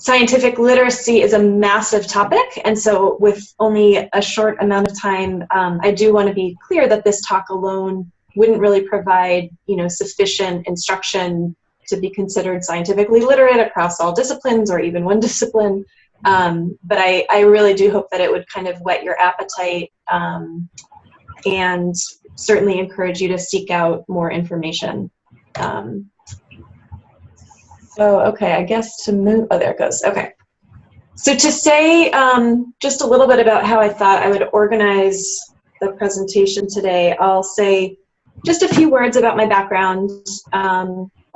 Scientific literacy is a massive topic, and so with only a short amount of time, I do want to be clear that this talk alone wouldn't really provide, sufficient instruction to be considered scientifically literate across all disciplines or even one discipline. But I really do hope that it would kind of whet your appetite and certainly encourage you to seek out more information. So, okay, I guess to move, oh, there it goes, okay. So to say just a little bit about how I thought I would organize the presentation today, I'll say just a few words about my background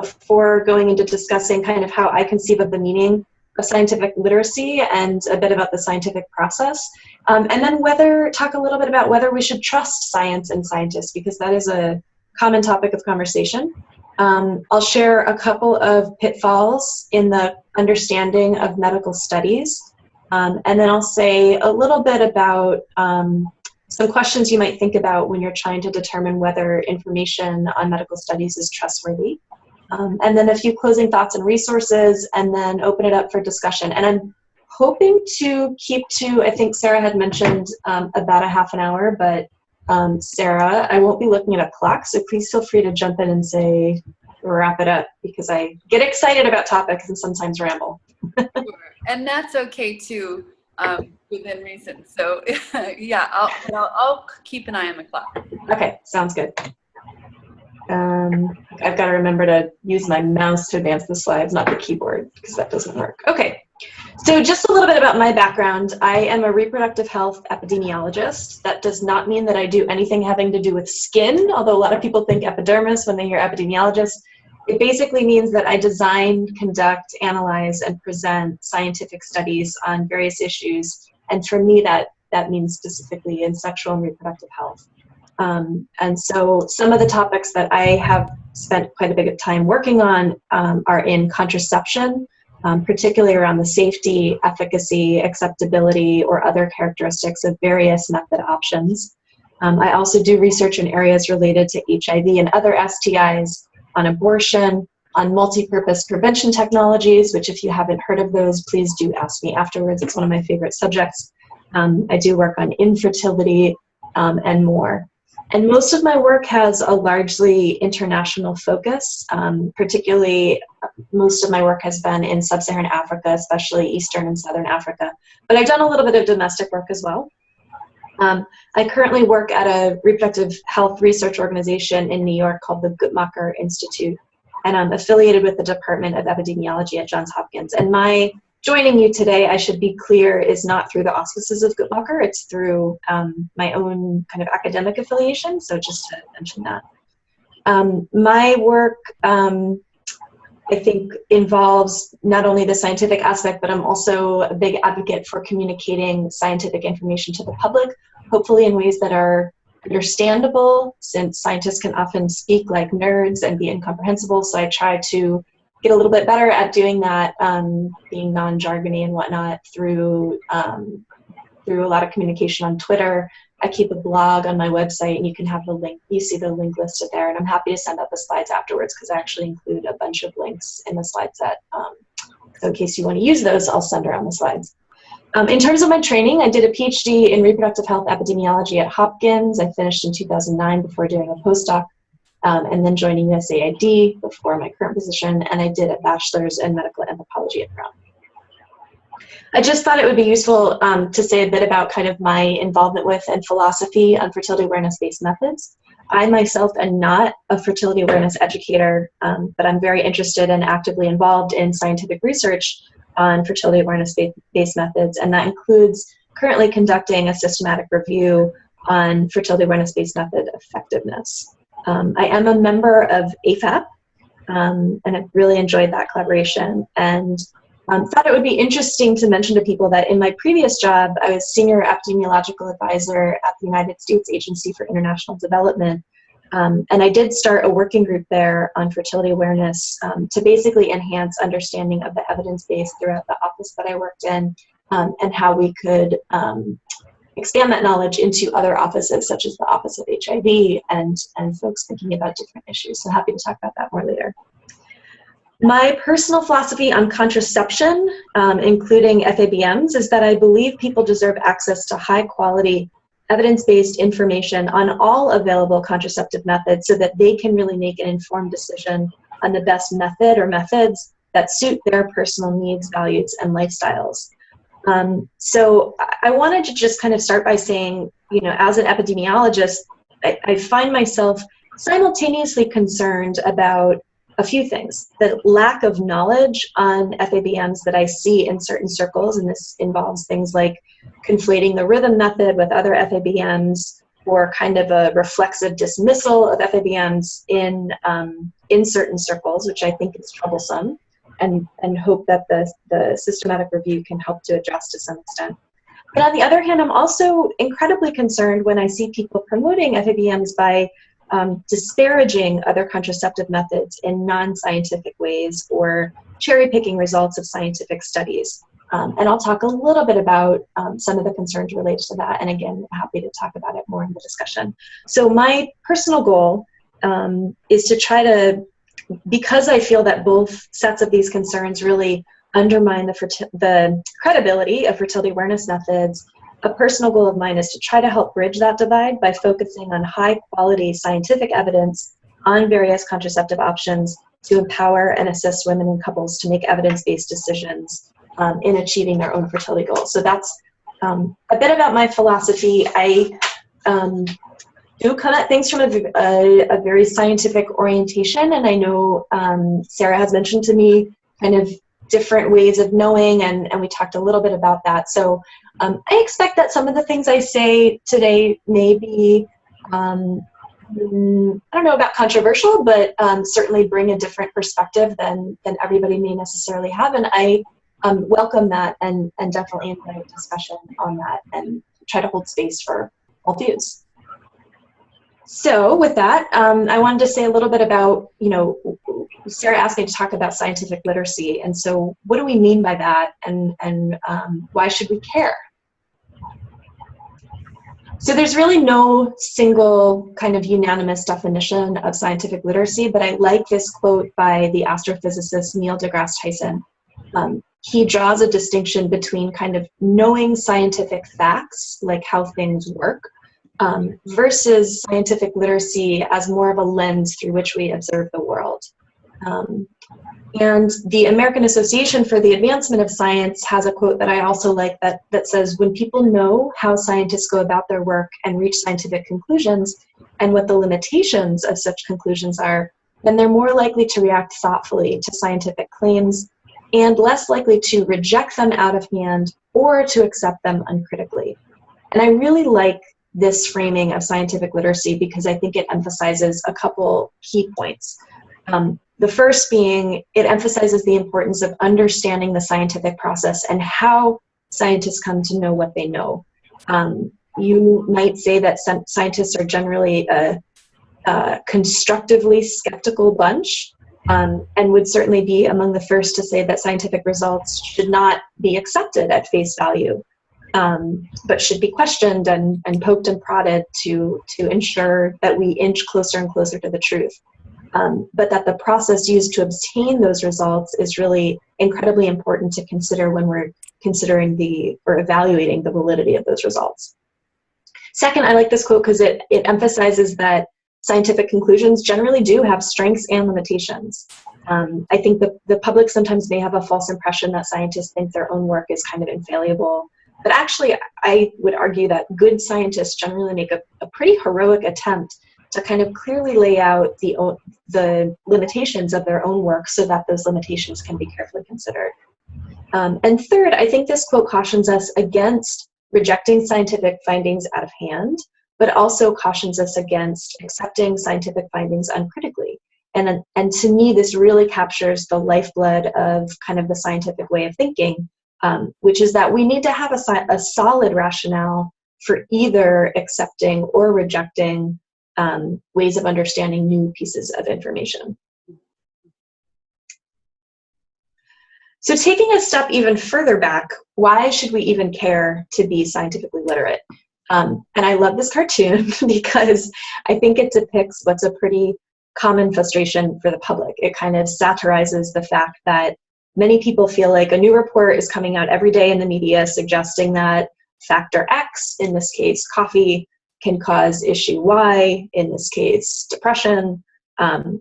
before going into discussing kind of how I conceive of the meaning of scientific literacy and a bit about the scientific process. And then talk a little bit about whether we should trust science and scientists, because that is a common topic of conversation. I'll share a couple of pitfalls in the understanding of medical studies. And then I'll say a little bit about some questions you might think about when you're trying to determine whether information on medical studies is trustworthy. And then a few closing thoughts and resources, and then open it up for discussion. And I'm hoping to keep to, I think Sarah had mentioned about a half an hour, but Sarah, I won't be looking at a clock, so please feel free to jump in and say, wrap it up, because I get excited about topics and sometimes ramble. Sure. And that's okay too, within reason. So yeah, I'll keep an eye on the clock. Okay, sounds good. I've got to remember to use my mouse to advance the slides, not the keyboard, because that doesn't work. Okay, so just a little bit about my background. I am a reproductive health epidemiologist. That does not mean that I do anything having to do with skin, although a lot of people think epidermis when they hear epidemiologist. It basically means that I design, conduct, analyze, and present scientific studies on various issues. And for me, that means specifically in sexual and reproductive health. And so some of the topics that I have spent quite a bit of time working on are in contraception, particularly around the safety, efficacy, acceptability, or other characteristics of various method options. I also do research in areas related to HIV and other STIs, on abortion, on multi-purpose prevention technologies, which if you haven't heard of those, please do ask me afterwards. It's one of my favorite subjects. I do work on infertility and more. And most of my work has a largely international focus, particularly most of my work has been in sub-Saharan Africa, especially Eastern and Southern Africa. But I've done a little bit of domestic work as well. I currently work at a reproductive health research organization in New York called the Guttmacher Institute, and I'm affiliated with the Department of Epidemiology at Johns Hopkins. And my joining you today, I should be clear, is not through the auspices of Guttmacher. It's through my own kind of academic affiliation, so just to mention that. My work, I think, involves not only the scientific aspect, but I'm also a big advocate for communicating scientific information to the public, hopefully in ways that are understandable, since scientists can often speak like nerds and be incomprehensible. So I try to get a little bit better at doing that, being non-jargony and whatnot through a lot of communication on Twitter. I keep a blog on my website, and you can have the link. You see the link listed there, and I'm happy to send out the slides afterwards because I actually include a bunch of links in the slide set. So in case you want to use those, I'll send around the slides. In terms of my training, I did a PhD in reproductive health epidemiology at Hopkins. I finished in 2009 before doing a postdoc, and then joining USAID before my current position, and I did a bachelor's in medical anthropology at Brown. I just thought it would be useful to say a bit about kind of my involvement with and philosophy on fertility awareness-based methods. I myself am not a fertility awareness educator, but I'm very interested and actively involved in scientific research on fertility awareness-based methods, and that includes currently conducting a systematic review on fertility awareness-based method effectiveness. I am a member of AFAP, and I've really enjoyed that collaboration, and thought it would be interesting to mention to people that in my previous job, I was Senior Epidemiological Advisor at the United States Agency for International Development, and I did start a working group there on fertility awareness to basically enhance understanding of the evidence base throughout the office that I worked in, and how we could expand that knowledge into other offices, such as the Office of HIV and folks thinking about different issues. So happy to talk about that more later. My personal philosophy on contraception, including FABMs, is that I believe people deserve access to high quality, evidence-based information on all available contraceptive methods so that they can really make an informed decision on the best method or methods that suit their personal needs, values, and lifestyles. So I wanted to just kind of start by saying, as an epidemiologist, I find myself simultaneously concerned about a few things. The lack of knowledge on FABMs that I see in certain circles, and this involves things like conflating the rhythm method with other FABMs, or kind of a reflexive dismissal of FABMs in certain circles, which I think is troublesome, and hope that the systematic review can help to address to some extent. But on the other hand, I'm also incredibly concerned when I see people promoting FABMs by disparaging other contraceptive methods in non-scientific ways, or cherry-picking results of scientific studies. And I'll talk a little bit about some of the concerns related to that, and again, happy to talk about it more in the discussion. So my personal goal is to try to, because I feel that both sets of these concerns really undermine the credibility of fertility awareness methods, a personal goal of mine is to try to help bridge that divide by focusing on high quality scientific evidence on various contraceptive options to empower and assist women and couples to make evidence-based decisions in achieving their own fertility goals. So that's a bit about my philosophy. I do come at things from a very scientific orientation, and I know Sarah has mentioned to me kind of different ways of knowing, and we talked a little bit about that. So I expect that some of the things I say today may be, I don't know about controversial, but certainly bring a different perspective than everybody may necessarily have, and I welcome that and definitely invite discussion on that and try to hold space for all views. So with that, I wanted to say a little bit about, Sarah asked me to talk about scientific literacy, and so what do we mean by that, and why should we care? So there's really no single kind of unanimous definition of scientific literacy, but I like this quote by the astrophysicist Neil deGrasse Tyson. He draws a distinction between kind of knowing scientific facts, like how things work, versus scientific literacy as more of a lens through which we observe the world. And the American Association for the Advancement of Science has a quote that I also like that says, when people know how scientists go about their work and reach scientific conclusions and what the limitations of such conclusions are, then they're more likely to react thoughtfully to scientific claims and less likely to reject them out of hand or to accept them uncritically. And I really like this framing of scientific literacy because I think it emphasizes a couple key points. The first being, it emphasizes the importance of understanding the scientific process and how scientists come to know what they know. You might say that some scientists are generally a constructively skeptical bunch, and would certainly be among the first to say that scientific results should not be accepted at face value, but should be questioned and poked and prodded to ensure that we inch closer and closer to the truth. But that the process used to obtain those results is really incredibly important to consider when we're considering or evaluating the validity of those results. Second, I like this quote because it emphasizes that scientific conclusions generally do have strengths and limitations. I think the public sometimes may have a false impression that scientists think their own work is kind of infallible. But actually, I would argue that good scientists generally make a pretty heroic attempt to kind of clearly lay out the limitations of their own work so that those limitations can be carefully considered. And third, I think this quote cautions us against rejecting scientific findings out of hand, but also cautions us against accepting scientific findings uncritically. And to me, this really captures the lifeblood of kind of the scientific way of thinking, which is that we need to have a solid rationale for either accepting or rejecting ways of understanding new pieces of information. So taking a step even further back, why should we even care to be scientifically literate? And I love this cartoon because I think it depicts what's a pretty common frustration for the public. It kind of satirizes the fact that many people feel like a new report is coming out every day in the media suggesting that factor X, in this case coffee, can cause issue Y, in this case depression,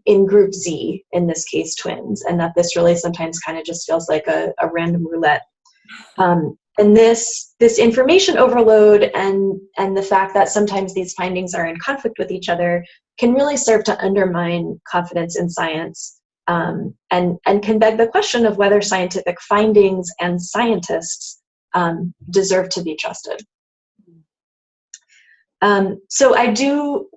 in group Z, in this case twins, and that this really sometimes kind of just feels like a random roulette. And this information overload and the fact that sometimes these findings are in conflict with each other can really serve to undermine confidence in science, and can beg the question of whether scientific findings and scientists deserve to be trusted. So I do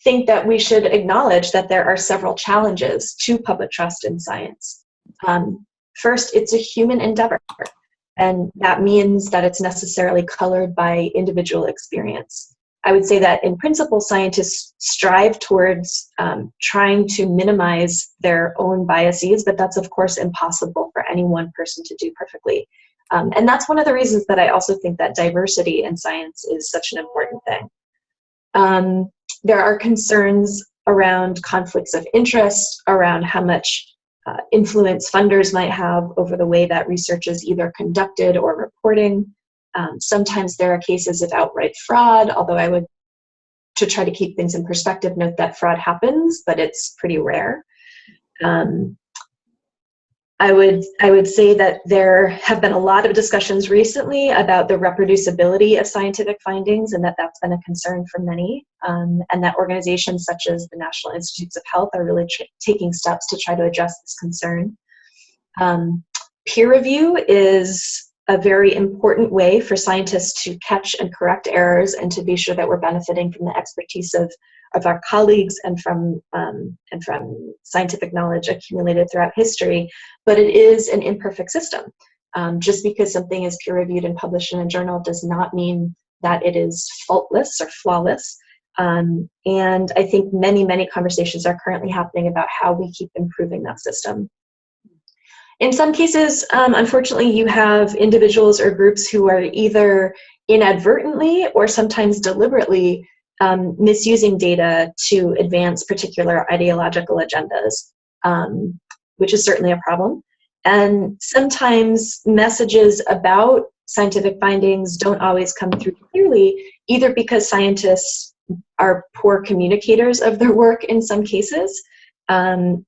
think that we should acknowledge that there are several challenges to public trust in science. First, it's a human endeavor, and that means that it's necessarily colored by individual experience. I would say that in principle, scientists strive towards trying to minimize their own biases, but that's of course impossible for any one person to do perfectly. And that's one of the reasons that I also think that diversity in science is such an important thing. There are concerns around conflicts of interest, around how much influence funders might have over the way that research is either conducted or reporting. Sometimes there are cases of outright fraud, although I would, to try to keep things in perspective, note that fraud happens, but it's pretty rare. I would say that there have been a lot of discussions recently about the reproducibility of scientific findings, and that's been a concern for many, and that organizations such as the National Institutes of Health are really taking steps to try to address this concern. Peer review is a very important way for scientists to catch and correct errors and to be sure that we're benefiting from the expertise of our colleagues and from scientific knowledge accumulated throughout history, but it is an imperfect system. Just because something is peer-reviewed and published in a journal does not mean that it is faultless or flawless. And I think many conversations are currently happening about how we keep improving that system. In some cases, unfortunately, you have individuals or groups who are either inadvertently or sometimes deliberately misusing data to advance particular ideological agendas, which is certainly a problem. And sometimes messages about scientific findings don't always come through clearly, either because scientists are poor communicators of their work in some cases,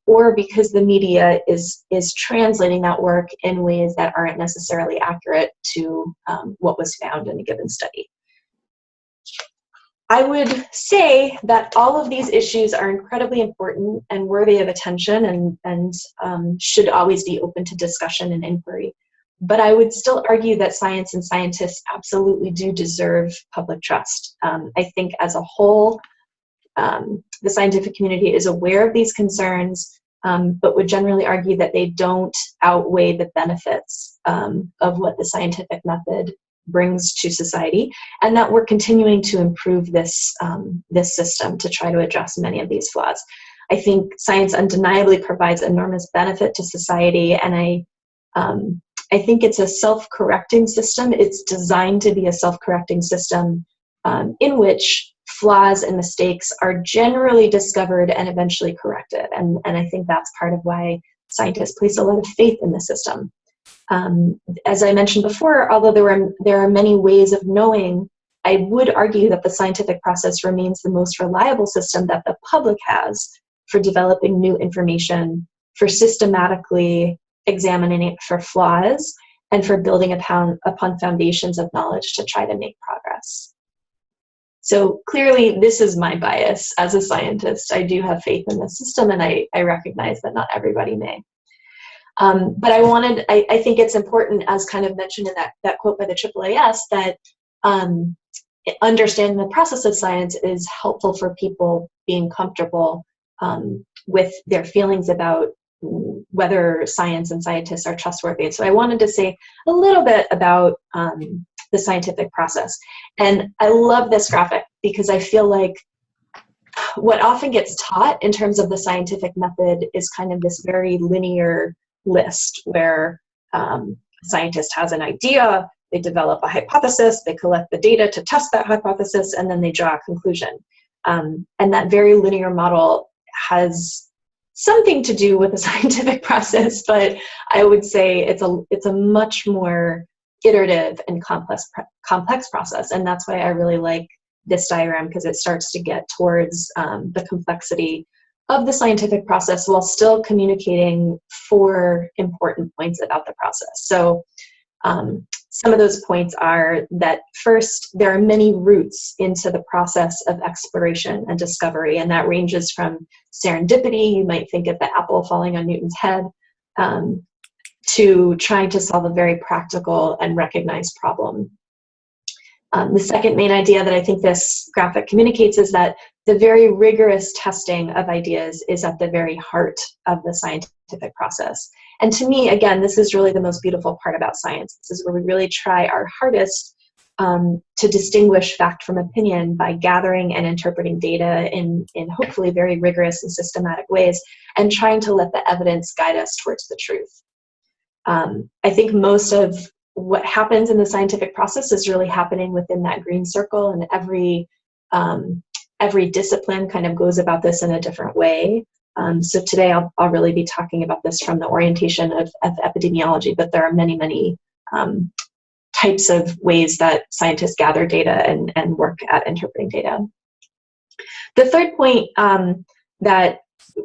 or because the media is translating that work in ways that aren't necessarily accurate to what was found in a given study. I would say that all of these issues are incredibly important and worthy of attention and should always be open to discussion and inquiry. But I would still argue that science and scientists absolutely do deserve public trust. I think as a whole, the scientific community is aware of these concerns, but would generally argue that they don't outweigh the benefits of what the scientific method brings to society, and that we're continuing to improve this system to try to address many of these flaws. I think science undeniably provides enormous benefit to society, and I think it's a self-correcting system. It's designed to be a self-correcting system in which flaws and mistakes are generally discovered and eventually corrected, and I think that's part of why scientists place a lot of faith in the system. As I mentioned before, although there are many ways of knowing, I would argue that the scientific process remains the most reliable system that the public has for developing new information, for systematically examining it for flaws, and for building upon foundations of knowledge to try to make progress. So clearly, this is my bias as a scientist. I do have faith in the system, and I recognize that not everybody may. But I think it's important, as kind of mentioned in that quote by the AAAS, that understanding the process of science is helpful for people being comfortable with their feelings about whether science and scientists are trustworthy. And so I wanted to say a little bit about the scientific process. And I love this graphic because I feel like what often gets taught in terms of the scientific method is kind of this very linear list where a scientist has an idea, they develop a hypothesis, they collect the data to test that hypothesis, and then they draw a conclusion. And that very linear model has something to do with the scientific process, but I would say it's a much more iterative and complex process. And that's why I really like this diagram, because it starts to get towards the complexity of the scientific process while still communicating 4 important points about the process. So some of those points are that first, there are many routes into the process of exploration and discovery, and that ranges from serendipity, you might think of the apple falling on Newton's head, to trying to solve a very practical and recognized problem. The second main idea that I think this graphic communicates is that the very rigorous testing of ideas is at the very heart of the scientific process. And to me, again, this is really the most beautiful part about science. This is where we really try our hardest to distinguish fact from opinion by gathering and interpreting data in hopefully very rigorous and systematic ways, and trying to let the evidence guide us towards the truth. I think most of what happens in the scientific process is really happening within that green circle, and every discipline kind of goes about this in a different way. So today I'll really be talking about this from the orientation of epidemiology, but there are many, many types of ways that scientists gather data and work at interpreting data. The third point that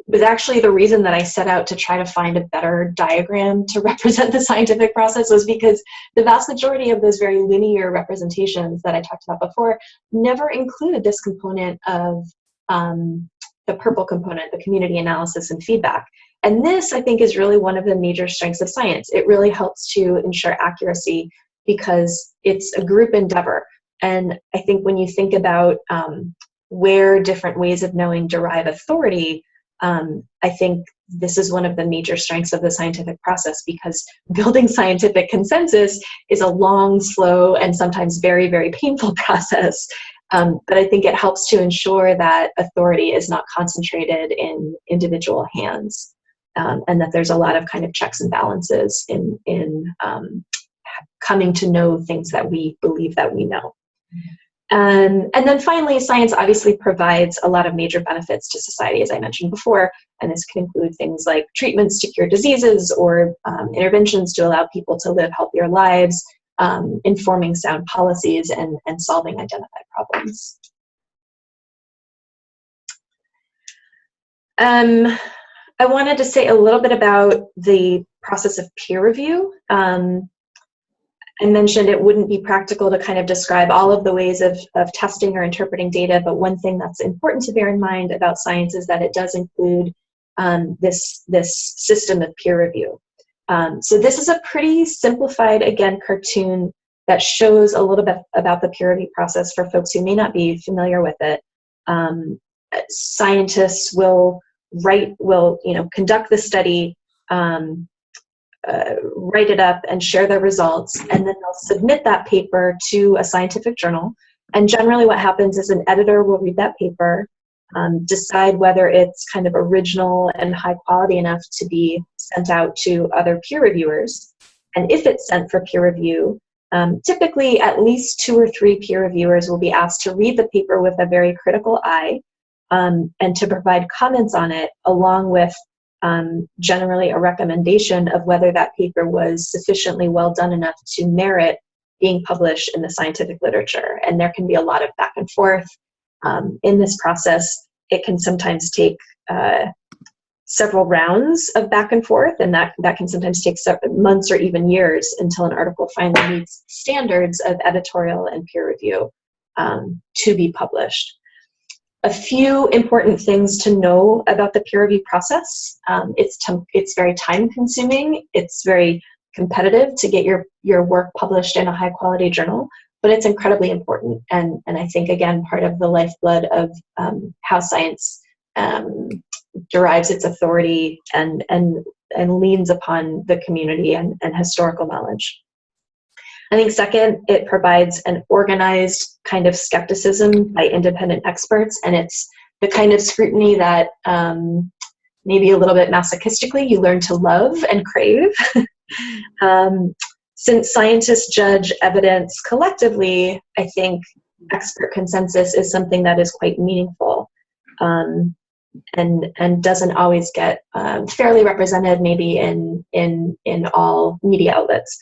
was actually the reason that I set out to try to find a better diagram to represent the scientific process was because the vast majority of those very linear representations that I talked about before never include this component of the purple component, the community analysis and feedback. And this, I think, is really one of the major strengths of science. It really helps to ensure accuracy because it's a group endeavor. And I think when you think about where different ways of knowing derive authority, I think this is one of the major strengths of the scientific process, because building scientific consensus is a long, slow, and sometimes very, very painful process. But I think it helps to ensure that authority is not concentrated in individual hands, and that there's a lot of kind of checks and balances in coming to know things that we believe that we know. And then finally, science obviously provides a lot of major benefits to society, as I mentioned before, and this can include things like treatments to cure diseases or interventions to allow people to live healthier lives, informing sound policies, and solving identified problems. I wanted to say a little bit about the process of peer review. I mentioned it wouldn't be practical to kind of describe all of the ways of testing or interpreting data, but one thing that's important to bear in mind about science is that it does include this system of peer review. So this is a pretty simplified, again, cartoon that shows a little bit about the peer review process for folks who may not be familiar with it. Scientists will conduct the study, write it up and share their results, and then they'll submit that paper to a scientific journal. And generally what happens is an editor will read that paper, decide whether it's kind of original and high quality enough to be sent out to other peer reviewers. And if it's sent for peer review, typically at least 2 or 3 peer reviewers will be asked to read the paper with a very critical eye, and to provide comments on it, along with generally a recommendation of whether that paper was sufficiently well done enough to merit being published in the scientific literature. And there can be a lot of back and forth in this process. It can sometimes take several rounds of back and forth, and that can sometimes take several months or even years until an article finally meets standards of editorial and peer review to be published. A few important things to know about the peer review process. It's very time consuming. It's very competitive to get your work published in a high quality journal, but it's incredibly important. And I think, again, part of the lifeblood of how science derives its authority and leans upon the community and historical knowledge. I think second, it provides an organized kind of skepticism by independent experts, and it's the kind of scrutiny that maybe a little bit masochistically you learn to love and crave. Since scientists judge evidence collectively, I think expert consensus is something that is quite meaningful. and doesn't always get fairly represented, maybe in all media outlets.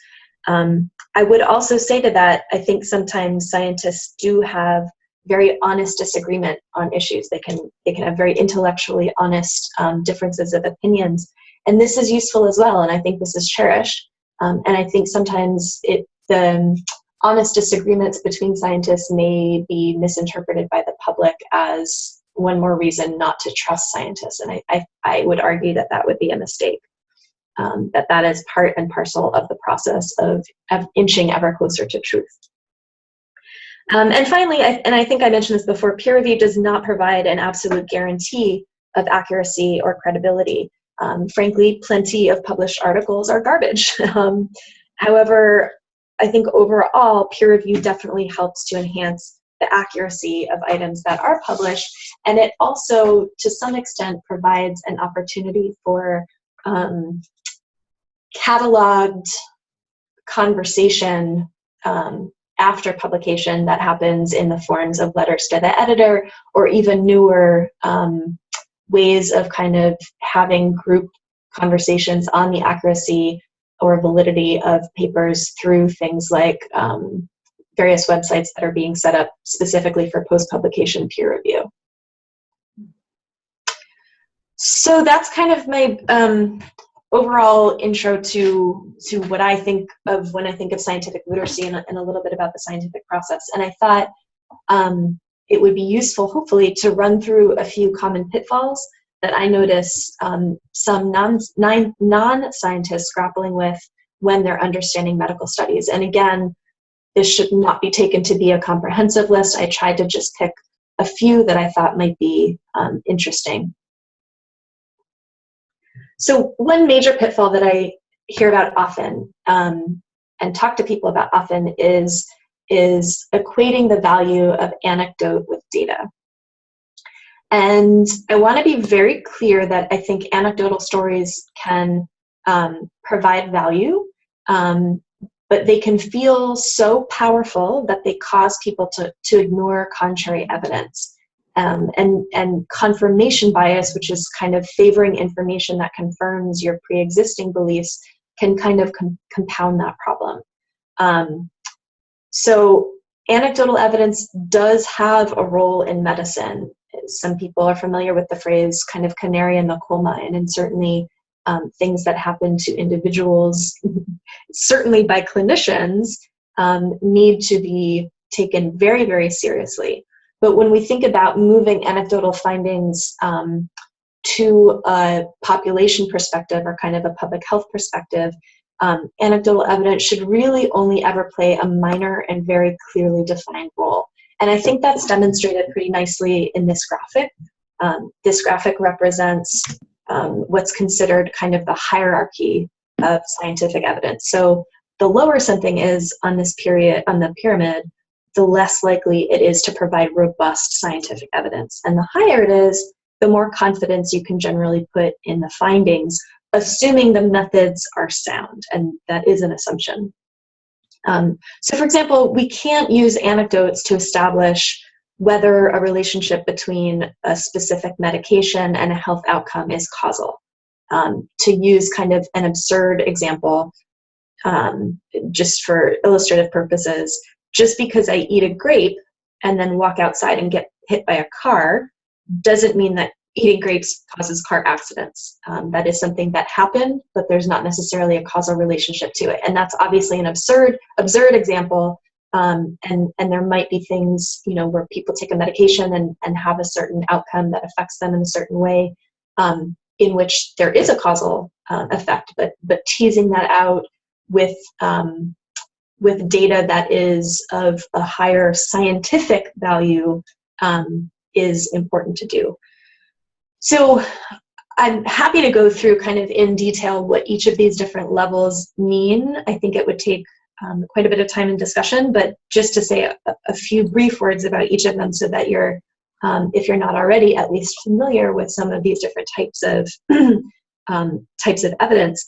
I would also say to that, I think sometimes scientists do have very honest disagreement on issues. They can have very intellectually honest differences of opinions, and this is useful as well. And I think this is cherished. And I think sometimes the honest disagreements between scientists may be misinterpreted by the public as one more reason not to trust scientists. And I would argue that that would be a mistake. That is part and parcel of the process of inching ever closer to truth. And finally, I think I mentioned this before, peer review does not provide an absolute guarantee of accuracy or credibility. Frankly, plenty of published articles are garbage. However, I think overall, peer review definitely helps to enhance the accuracy of items that are published, and it also, to some extent, provides an opportunity for cataloged conversation after publication that happens in the forms of letters to the editor, or even newer ways of kind of having group conversations on the accuracy or validity of papers through things like various websites that are being set up specifically for post-publication peer review. So that's kind of my overall intro to what I think of when I think of scientific literacy, and a little bit about the scientific process. And I thought it would be useful, hopefully, to run through a few common pitfalls that I notice some non-scientists grappling with when they're understanding medical studies. And again, this should not be taken to be a comprehensive list. I tried to just pick a few that I thought might be interesting. So one major pitfall that I hear about often and talk to people about often is equating the value of anecdote with data. And I want to be very clear that I think anecdotal stories can provide value, but they can feel so powerful that they cause people to ignore contrary evidence. And confirmation bias, which is kind of favoring information that confirms your pre-existing beliefs, can kind of compound that problem. So anecdotal evidence does have a role in medicine. Some people are familiar with the phrase kind of canary in the coal mine, and certainly things that happen to individuals, certainly by clinicians, need to be taken very, very seriously. But when we think about moving anecdotal findings to a population perspective or kind of a public health perspective, anecdotal evidence should really only ever play a minor and very clearly defined role. And I think that's demonstrated pretty nicely in this graphic. This graphic represents what's considered kind of the hierarchy of scientific evidence. So the lower something is on the pyramid, the less likely it is to provide robust scientific evidence. And the higher it is, the more confidence you can generally put in the findings, assuming the methods are sound, and that is an assumption. So for example, we can't use anecdotes to establish whether a relationship between a specific medication and a health outcome is causal. To use kind of an absurd example, just for illustrative purposes, just because I eat a grape and then walk outside and get hit by a car doesn't mean that eating grapes causes car accidents. That is something that happened, but there's not necessarily a causal relationship to it. And that's obviously an absurd example. And there might be things, where people take a medication and have a certain outcome that affects them in a certain way, in which there is a causal effect, but teasing that out with data that is of a higher scientific value is important to do. So I'm happy to go through kind of in detail what each of these different levels mean. I think it would take quite a bit of time and discussion, but just to say a few brief words about each of them so that you're, if you're not already, at least familiar with some of these different types of evidence.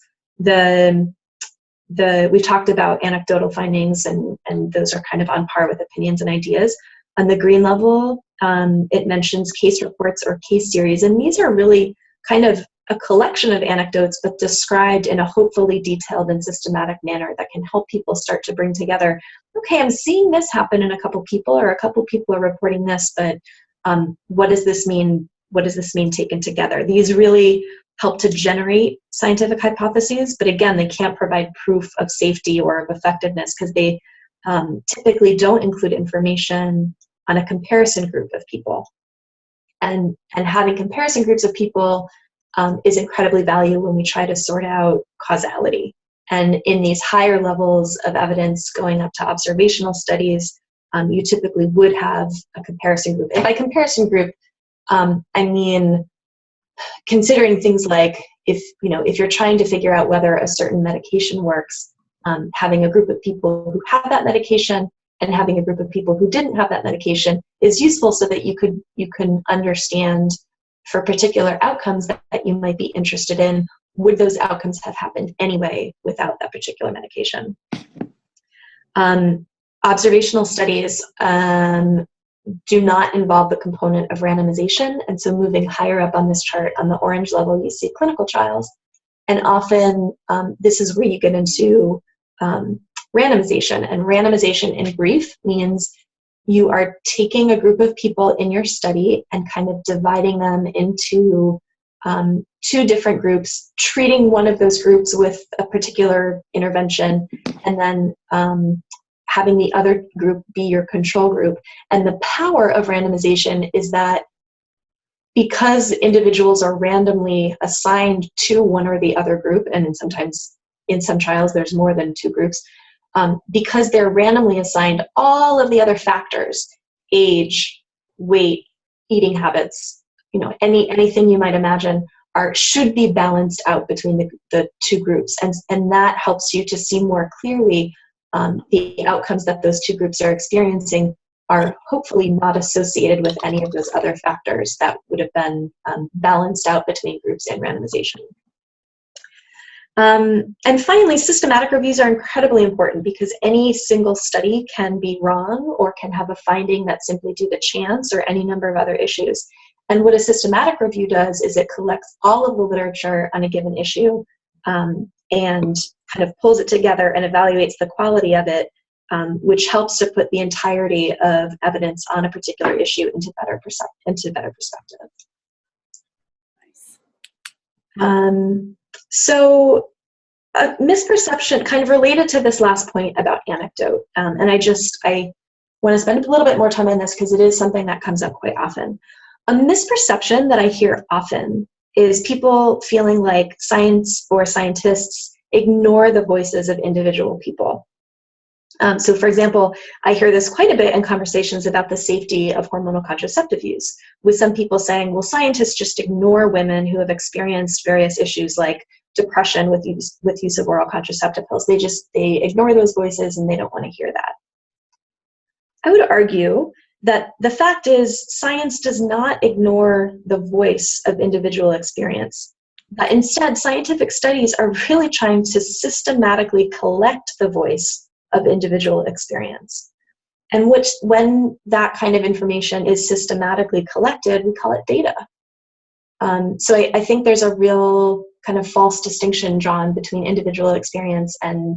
We've talked about anecdotal findings, and those are kind of on par with opinions and ideas. On the green level, it mentions case reports or case series, and these are really kind of a collection of anecdotes, but described in a hopefully detailed and systematic manner that can help people start to bring together, okay, I'm seeing this happen in a couple people, or a couple people are reporting this, but what does this mean? What does this mean taken together? These really help to generate scientific hypotheses, but again, they can't provide proof of safety or of effectiveness because they typically don't include information on a comparison group of people. And having comparison groups of people is incredibly valuable when we try to sort out causality. And in these higher levels of evidence going up to observational studies, you typically would have a comparison group. And by comparison group, I mean considering things like if you're trying to figure out whether a certain medication works, having a group of people who have that medication and having a group of people who didn't have that medication is useful so that you can understand for particular outcomes that you might be interested in, would those outcomes have happened anyway without that particular medication? Observational studies do not involve the component of randomization, and so moving higher up on this chart, on the orange level, you see clinical trials, and often this is where you get into randomization, and randomization in brief means you are taking a group of people in your study and kind of dividing them into two different groups, treating one of those groups with a particular intervention, and then having the other group be your control group. And the power of randomization is that because individuals are randomly assigned to one or the other group, and sometimes in some trials there's more than two groups, because they're randomly assigned, all of the other factors, age, weight, eating habits, anything you might imagine, should be balanced out between the two groups. And that helps you to see more clearly the outcomes that those two groups are experiencing are hopefully not associated with any of those other factors that would have been balanced out between groups in randomization. And finally, systematic reviews are incredibly important because any single study can be wrong or can have a finding that's simply due to chance or any number of other issues. And what a systematic review does is it collects all of the literature on a given issue and kind of pulls it together and evaluates the quality of it, which helps to put the entirety of evidence on a particular issue into better perspective. So a misperception kind of related to this last point about anecdote, and I want to spend a little bit more time on this because it is something that comes up quite often. A misperception that I hear often is people feeling like science or scientists ignore the voices of individual people. So for example, I hear this quite a bit in conversations about the safety of hormonal contraceptive use, with some people saying, well, scientists just ignore women who have experienced various issues like depression with use of oral contraceptive pills. They ignore those voices and they don't want to hear that. I would argue that the fact is science does not ignore the voice of individual experience. But instead, scientific studies are really trying to systematically collect the voice of individual experience. And when that kind of information is systematically collected, we call it data. So I think there's a real kind of false distinction drawn between individual experience and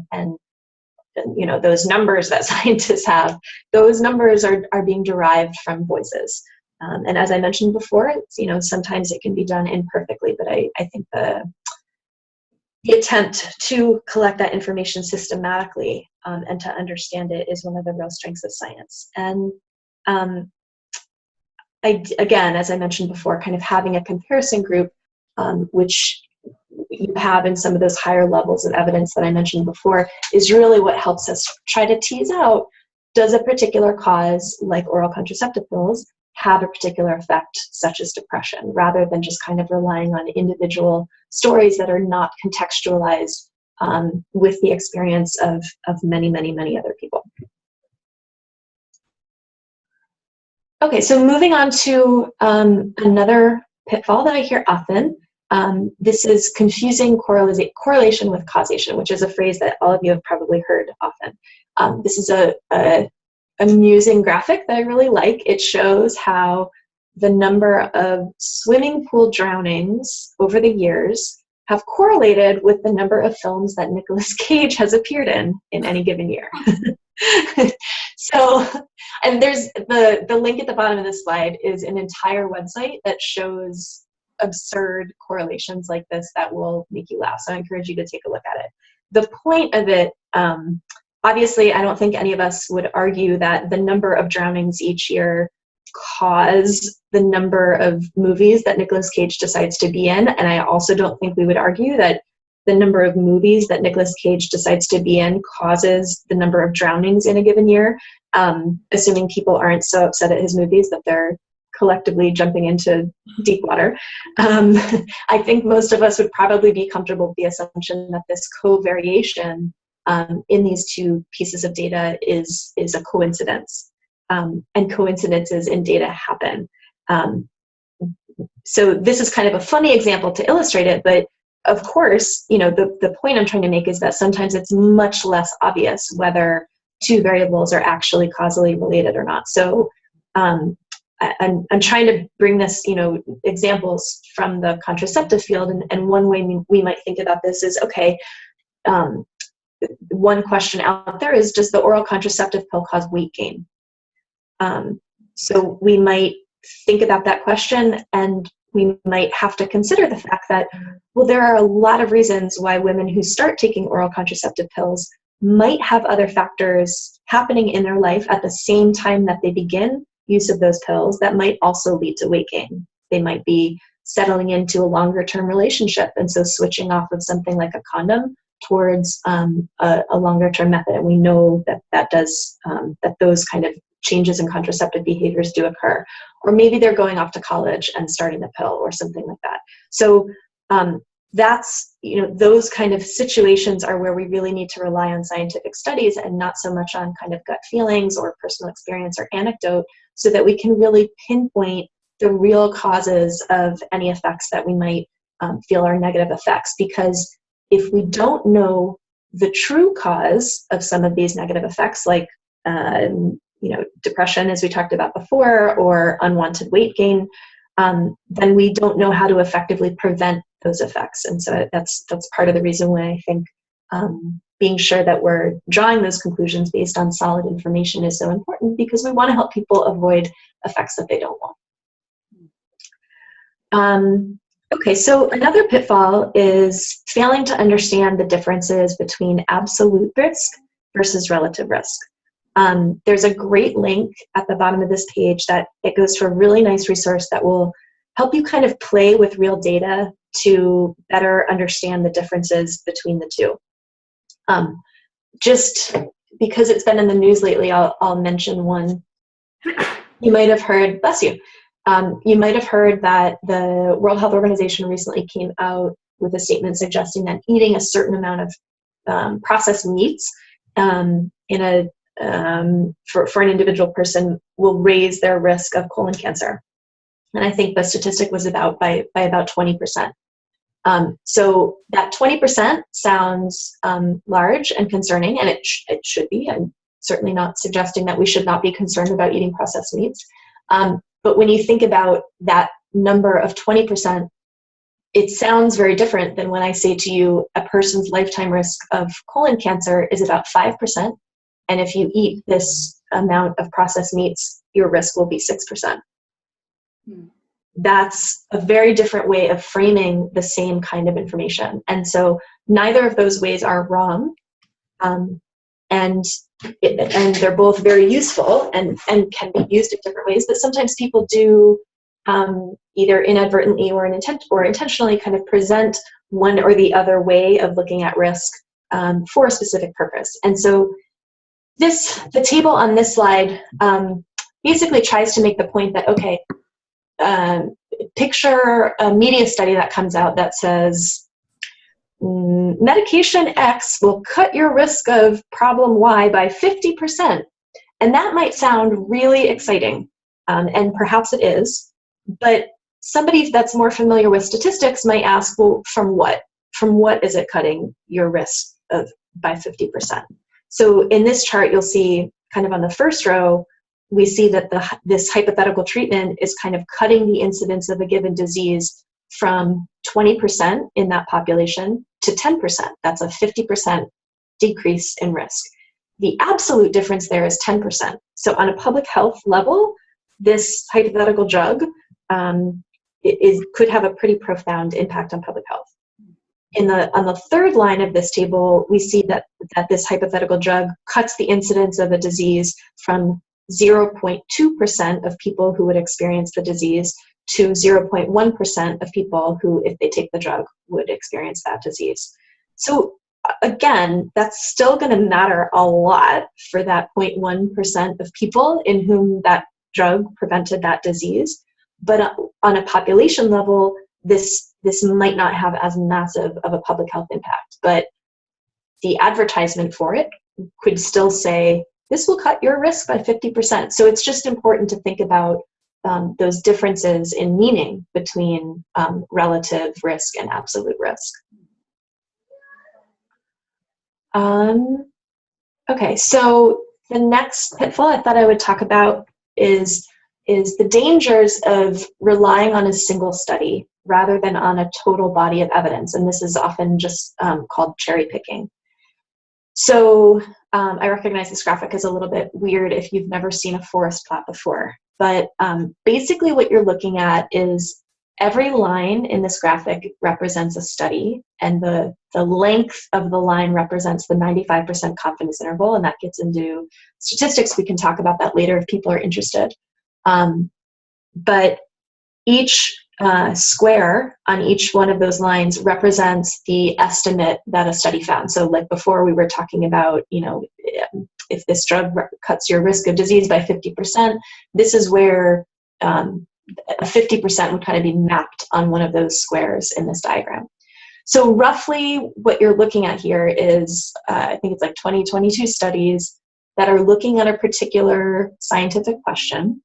those numbers that scientists have. Those numbers are being derived from voices. And as I mentioned before, sometimes it can be done imperfectly, but I think the attempt to collect that information systematically and to understand it is one of the real strengths of science. And again, as I mentioned before, kind of having a comparison group, which you have in some of those higher levels of evidence that I mentioned before, is really what helps us try to tease out, does a particular cause, like oral contraceptive pills, have a particular effect, such as depression, rather than just kind of relying on individual stories that are not contextualized with the experience of many, many, many other people. Okay, so moving on to another pitfall that I hear often. This is confusing correlation with causation, which is a phrase that all of you have probably heard often. This is a amusing graphic that I really like. It shows how the number of swimming pool drownings over the years have correlated with the number of films that Nicolas Cage has appeared in any given year. So, and there's the link at the bottom of this slide is an entire website that shows absurd correlations like this that will make you laugh. So I encourage you to take a look at it. The point of it, obviously, I don't think any of us would argue that the number of drownings each year cause the number of movies that Nicolas Cage decides to be in. And I also don't think we would argue that the number of movies that Nicolas Cage decides to be in causes the number of drownings in a given year, assuming people aren't so upset at his movies that they're collectively jumping into deep water. I think most of us would probably be comfortable with the assumption that this covariation in these two pieces of data is a coincidence. And coincidences in data happen. So this is kind of a funny example to illustrate it, but of course, you know, the point I'm trying to make is that sometimes it's much less obvious whether two variables are actually causally related or not. So I'm trying to bring this, you know, examples from the contraceptive field, and one way we might think about this is, okay, one question out there is, does the oral contraceptive pill cause weight gain? So we might think about that question, and we might have to consider the fact that, well, there are a lot of reasons why women who start taking oral contraceptive pills might have other factors happening in their life at the same time that they begin use of those pills that might also lead to weight gain. They might be settling into a longer term relationship, and so switching off of something like a condom towards a longer term method. And we know that those kind of changes in contraceptive behaviors do occur. Or maybe they're going off to college and starting the pill or something like that. So that's, you know, those kind of situations are where we really need to rely on scientific studies and not so much on kind of gut feelings or personal experience or anecdote, so that we can really pinpoint the real causes of any effects that we might feel are negative effects. Because if we don't know the true cause of some of these negative effects, like you know, depression, as we talked about before, or unwanted weight gain, then we don't know how to effectively prevent those effects. And so that's part of the reason why I think being sure that we're drawing those conclusions based on solid information is so important, because we want to help people avoid effects that they don't want. Okay, so another pitfall is failing to understand the differences between absolute risk versus relative risk. There's a great link at the bottom of this page that it goes to a really nice resource that will help you kind of play with real data to better understand the differences between the two. Just because it's been in the news lately, I'll mention one. You might have heard, bless you, you might have heard that the World Health Organization recently came out with a statement suggesting that eating a certain amount of processed meats for an individual person will raise their risk of colon cancer. And I think the statistic was by about 20%. So that 20% sounds large and concerning, and it should be. I'm certainly not suggesting that we should not be concerned about eating processed meats. But when you think about that number of 20%, it sounds very different than when I say to you a person's lifetime risk of colon cancer is about 5%. And if you eat this amount of processed meats, your risk will be 6%. That's a very different way of framing the same kind of information. And so neither of those ways are wrong. And they're both very useful and can be used in different ways. But sometimes people do either inadvertently or intentionally kind of present one or the other way of looking at risk for a specific purpose. And so the table on this slide basically tries to make the point that, okay, picture a media study that comes out that says medication X will cut your risk of problem Y by 50%. And that might sound really exciting, and perhaps it is, but somebody that's more familiar with statistics might ask, well, from what? From what is it cutting your risk by 50%? So in this chart, you'll see kind of on the first row, we see that this hypothetical treatment is kind of cutting the incidence of a given disease from 20% in that population to 10%. That's a 50% decrease in risk. The absolute difference there is 10%. So on a public health level, this hypothetical drug could have a pretty profound impact on public health. On the third line of this table, we see that this hypothetical drug cuts the incidence of a disease from 0.2% of people who would experience the disease to 0.1% of people who, if they take the drug, would experience that disease. So again, that's still going to matter a lot for that 0.1% of people in whom that drug prevented that disease. But on a population level, this might not have as massive of a public health impact. But the advertisement for it could still say, this will cut your risk by 50%. So it's just important to think about those differences in meaning between relative risk and absolute risk. Okay, so the next pitfall I thought I would talk about is the dangers of relying on a single study rather than on a total body of evidence. And this is often just called cherry picking. So I recognize this graphic is a little bit weird if you've never seen a forest plot before. But basically what you're looking at is every line in this graphic represents a study, and the length of the line represents the 95% confidence interval, and that gets into statistics. We can talk about that later if people are interested. But each square on each one of those lines represents the estimate that a study found. So like before we were talking about, if this drug cuts your risk of disease by 50%, this is where a 50% would kind of be mapped on one of those squares in this diagram. So roughly what you're looking at here is, I think it's like 22 studies that are looking at a particular scientific question.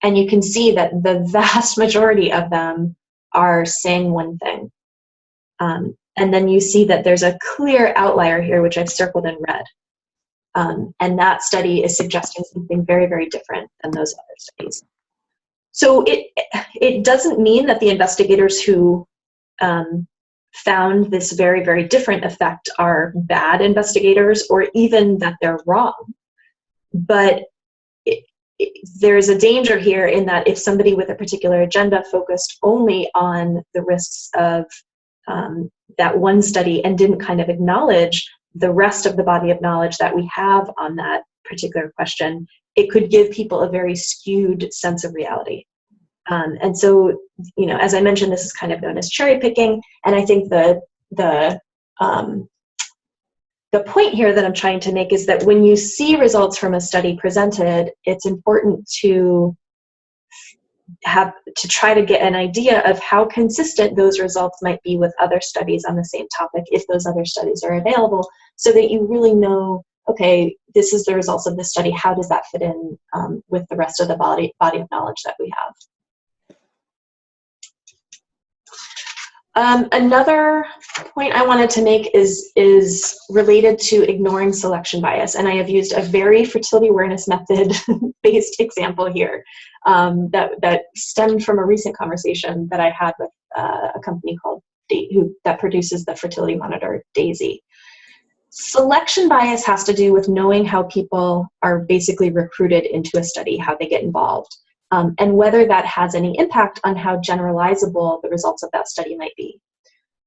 And you can see that the vast majority of them are saying one thing. And then you see that there's a clear outlier here, which I've circled in red. And that study is suggesting something very, very different than those other studies. So it doesn't mean that the investigators who found this very, very different effect are bad investigators or even that they're wrong. But there's a danger here in that if somebody with a particular agenda focused only on the risks of that one study and didn't kind of acknowledge the rest of the body of knowledge that we have on that particular question, it could give people a very skewed sense of reality. And so, as I mentioned, this is kind of known as cherry picking. And I think the point here that I'm trying to make is that when you see results from a study presented, it's important to try to get an idea of how consistent those results might be with other studies on the same topic, if those other studies are available, so that you really know, okay, this is the results of this study, how does that fit in with the rest of the body of knowledge that we have. Another point I wanted to make is related to ignoring selection bias, and I have used a very fertility awareness method based example here that stemmed from a recent conversation that I had with a company called that produces the fertility monitor, Daisy. Selection bias has to do with knowing how people are basically recruited into a study, how they get involved. And whether that has any impact on how generalizable the results of that study might be.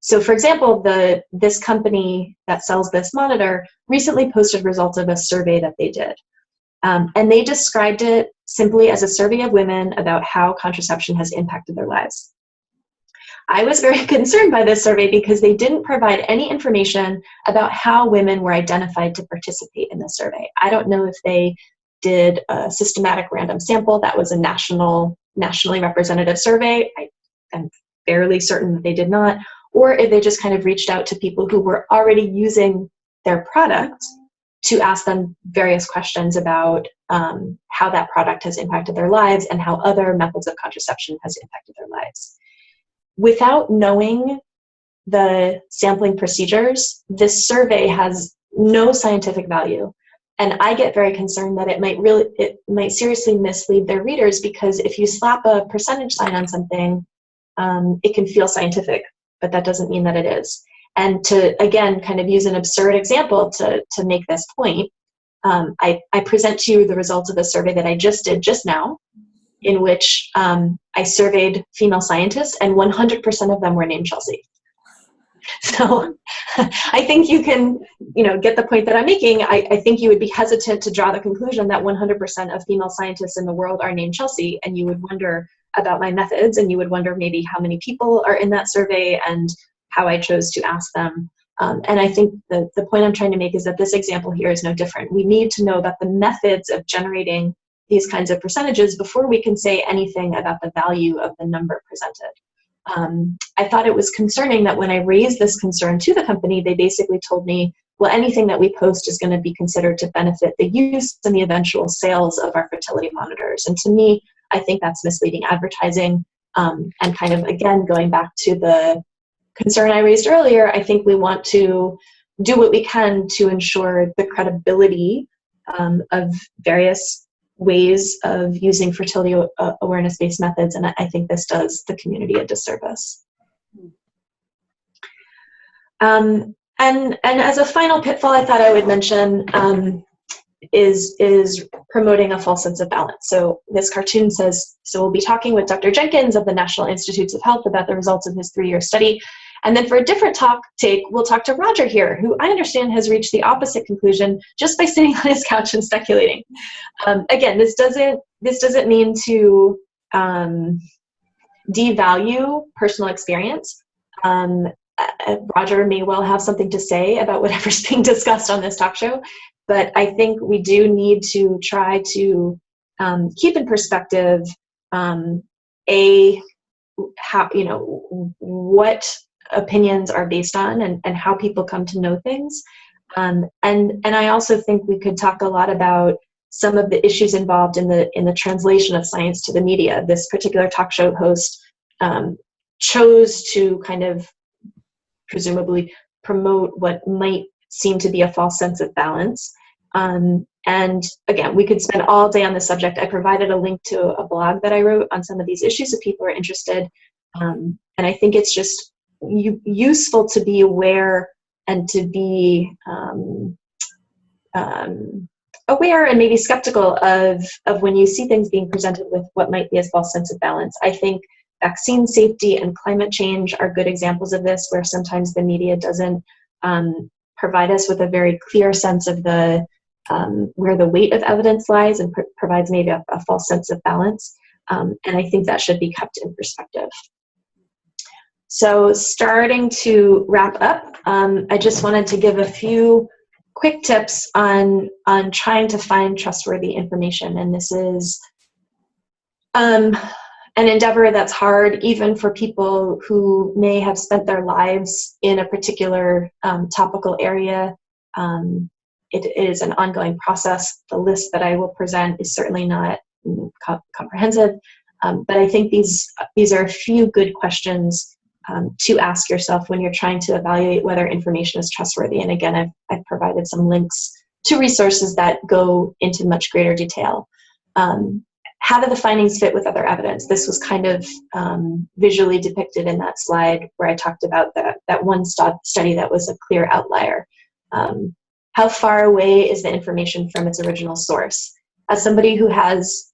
So for example, this company that sells this monitor recently posted results of a survey that they did. And they described it simply as a survey of women about how contraception has impacted their lives. I was very concerned by this survey because they didn't provide any information about how women were identified to participate in the survey. I don't know if they did a systematic random sample that was a nationally representative survey. I'm fairly certain that they did not, or if they just kind of reached out to people who were already using their product to ask them various questions about how that product has impacted their lives and how other methods of contraception has impacted their lives. Without knowing the sampling procedures, this survey has no scientific value. And I get very concerned that it might seriously mislead their readers, because if you slap a percentage sign on something, it can feel scientific, but that doesn't mean that it is. And to, again, kind of use an absurd example to make this point, I present to you the results of a survey that I just did just now, in which I surveyed female scientists, and 100% of them were named Chelsea. So I think you can, get the point that I'm making. I think you would be hesitant to draw the conclusion that 100% of female scientists in the world are named Chelsea, and you would wonder about my methods, and you would wonder maybe how many people are in that survey and how I chose to ask them. And I think the point I'm trying to make is that this example here is no different. We need to know about the methods of generating these kinds of percentages before we can say anything about the value of the number presented. I thought it was concerning that when I raised this concern to the company, they basically told me, well, anything that we post is going to be considered to benefit the use and the eventual sales of our fertility monitors. And to me, I think that's misleading advertising. And kind of, again, going back to the concern I raised earlier, I think we want to do what we can to ensure the credibility of various ways of using fertility awareness-based methods, and I think this does the community a disservice. And as a final pitfall I thought I would mention is promoting a false sense of balance. So this cartoon says, so we'll be talking with Dr. Jenkins of the National Institutes of Health about the results of his 3-year study. And then for a different take, we'll talk to Roger here, who I understand has reached the opposite conclusion just by sitting on his couch and speculating. Again, this doesn't mean to devalue personal experience. Roger may well have something to say about whatever's being discussed on this talk show, but I think we do need to try to keep in perspective what opinions are based on and how people come to know things. And I also think we could talk a lot about some of the issues involved in the translation of science to the media. This particular talk show host chose to kind of presumably promote what might seem to be a false sense of balance. And again, we could spend all day on this subject. I provided a link to a blog that I wrote on some of these issues if people are interested. And I think it's just useful to be aware and to be aware and maybe skeptical of when you see things being presented with what might be a false sense of balance. I think vaccine safety and climate change are good examples of this, where sometimes the media doesn't provide us with a very clear sense of the where the weight of evidence lies, and provides maybe a false sense of balance. And I think that should be kept in perspective. So starting to wrap up, I just wanted to give a few quick tips on trying to find trustworthy information. And this is an endeavor that's hard even for people who may have spent their lives in a particular topical area. It is an ongoing process. The list that I will present is certainly not comprehensive, but I think these are a few good questions to ask yourself when you're trying to evaluate whether information is trustworthy. And again, I've provided some links to resources that go into much greater detail. How do the findings fit with other evidence? This was kind of visually depicted in that slide where I talked about that one study that was a clear outlier. How far away is the information from its original source? As somebody who has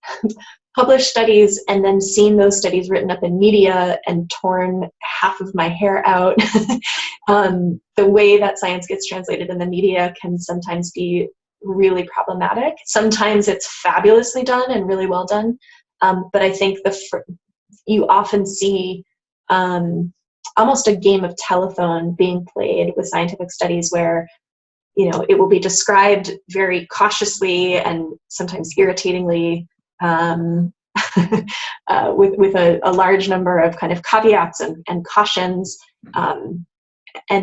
published studies and then seen those studies written up in media and torn half of my hair out, the way that science gets translated in the media can sometimes be really problematic. Sometimes it's fabulously done and really well done, but I think you often see almost a game of telephone being played with scientific studies where it will be described very cautiously and sometimes irritatingly with a large number of kind of caveats and cautions, and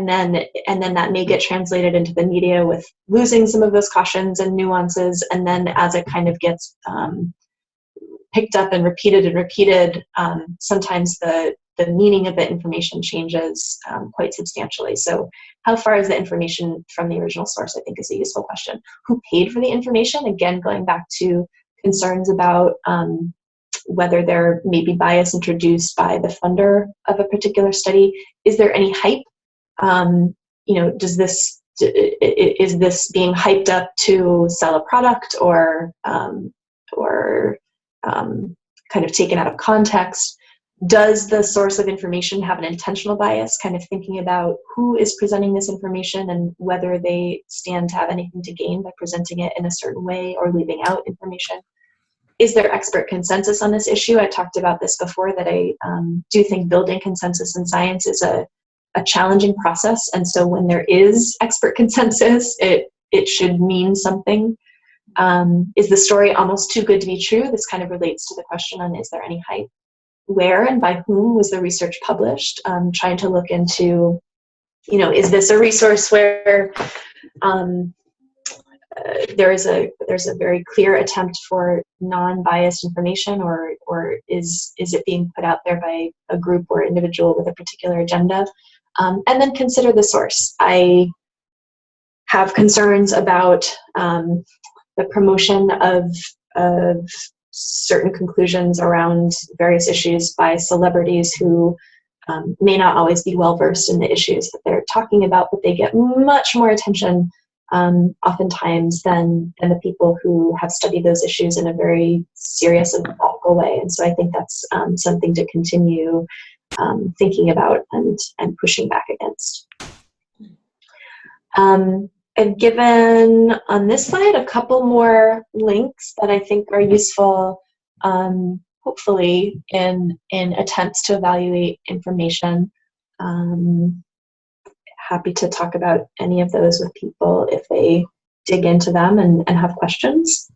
then that may get translated into the media with losing some of those cautions and nuances, and then as it kind of gets picked up and repeated, sometimes the the meaning of the information changes quite substantially. So how far is the information from the original source, I think, is a useful question. Who paid for the information? Again, going back to concerns about whether there may be bias introduced by the funder of a particular study. Is there any hype? Is this being hyped up to sell a product, or kind of taken out of context? Does the source of information have an intentional bias, kind of thinking about who is presenting this information and whether they stand to have anything to gain by presenting it in a certain way or leaving out information? Is there expert consensus on this issue? I talked about this before, that I do think building consensus in science is a challenging process. And so when there is expert consensus, it should mean something. Is the story almost too good to be true? This kind of relates to the question on, is there any hype? Where and by whom was the research published? Trying to look into, is this a resource where there's a very clear attempt for non-biased information, or is it being put out there by a group or individual with a particular agenda? And then consider the source. I have concerns about the promotion of certain conclusions around various issues by celebrities who may not always be well versed in the issues that they're talking about, but they get much more attention oftentimes than the people who have studied those issues in a very serious and thoughtful way. And so I think that's something to continue thinking about and pushing back against. I've given on this slide a couple more links that I think are useful, hopefully in attempts to evaluate information. Happy to talk about any of those with people if they dig into them and have questions.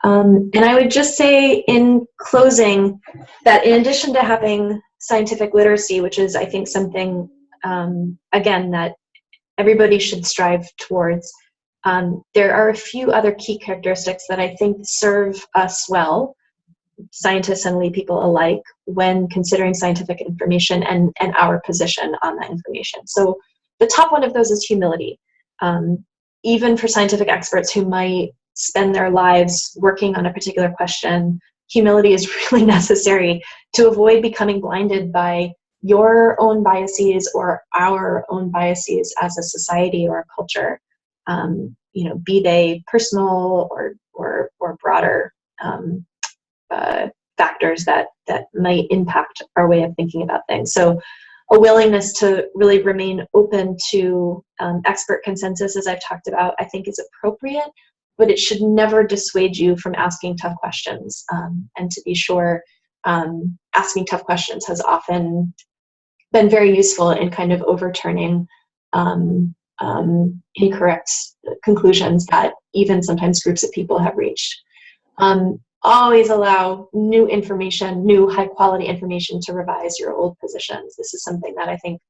And I would just say in closing that in addition to having scientific literacy, which is, I think, something, again, that everybody should strive towards, there are a few other key characteristics that I think serve us well, scientists and lay people alike, when considering scientific information and our position on that information. So the top one of those is humility. Even for scientific experts who might spend their lives working on a particular question, humility is really necessary to avoid becoming blinded by your own biases or our own biases as a society or a culture, be they personal or broader factors that might impact our way of thinking about things. So a willingness to really remain open to expert consensus, as I've talked about, I think is appropriate, but it should never dissuade you from asking tough questions. And to be sure, asking tough questions has often been very useful in kind of overturning incorrect conclusions that even sometimes groups of people have reached. Always allow new information, new high quality information to revise your old positions. This is something that I think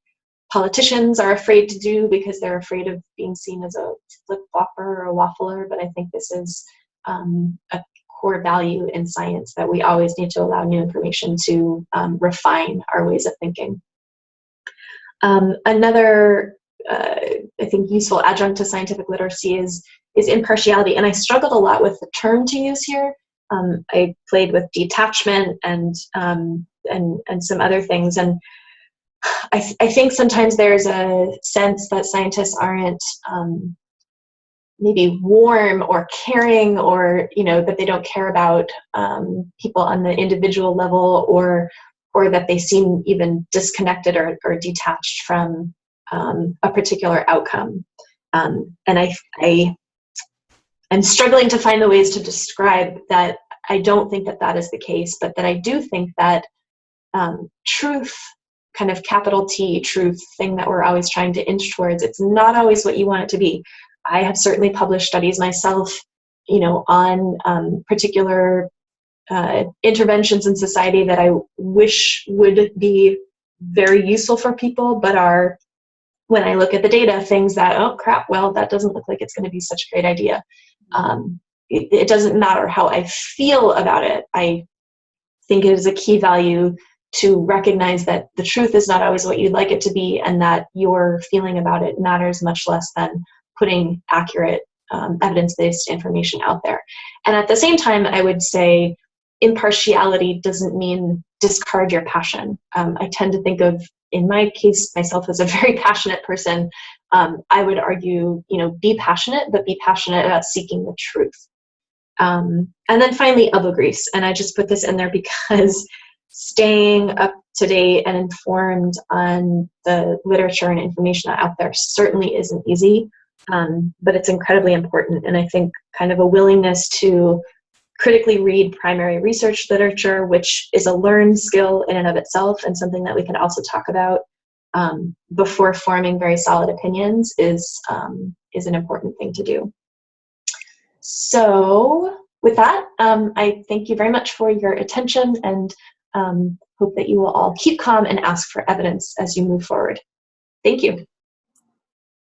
politicians are afraid to do because they're afraid of being seen as a flip-flopper or a waffler, but I think this is a core value in science, that we always need to allow new information to refine our ways of thinking. Another, I think, useful adjunct to scientific literacy is impartiality, and I struggled a lot with the term to use here. I played with detachment and some other things, and I think sometimes there's a sense that scientists aren't maybe warm or caring, or that they don't care about people on the individual level, or that they seem even disconnected or detached from a particular outcome. And I'm struggling to find the ways to describe that. I don't think that is the case, but that I do think that truth, kind of capital T truth thing that we're always trying to inch towards, it's not always what you want it to be. I have certainly published studies myself, on particular interventions in society that I wish would be very useful for people, but are, when I look at the data, things that, oh crap, well, that doesn't look like it's going to be such a great idea. It doesn't matter how I feel about it. I think it is a key value to recognize that the truth is not always what you'd like it to be, and that your feeling about it matters much less than putting accurate evidence-based information out there. And at the same time, I would say impartiality doesn't mean discard your passion. I tend to think of, in my case, myself as a very passionate person. I would argue, be passionate, but be passionate about seeking the truth. And then finally, elbow grease. And I just put this in there because staying up to date and informed on the literature and information out there certainly isn't easy, but it's incredibly important. And I think kind of a willingness to critically read primary research literature, which is a learned skill in and of itself, and something that we can also talk about before forming very solid opinions, is an important thing to do. So with that, I thank you very much for your attention, and hope that you will all keep calm and ask for evidence as you move forward. Thank you.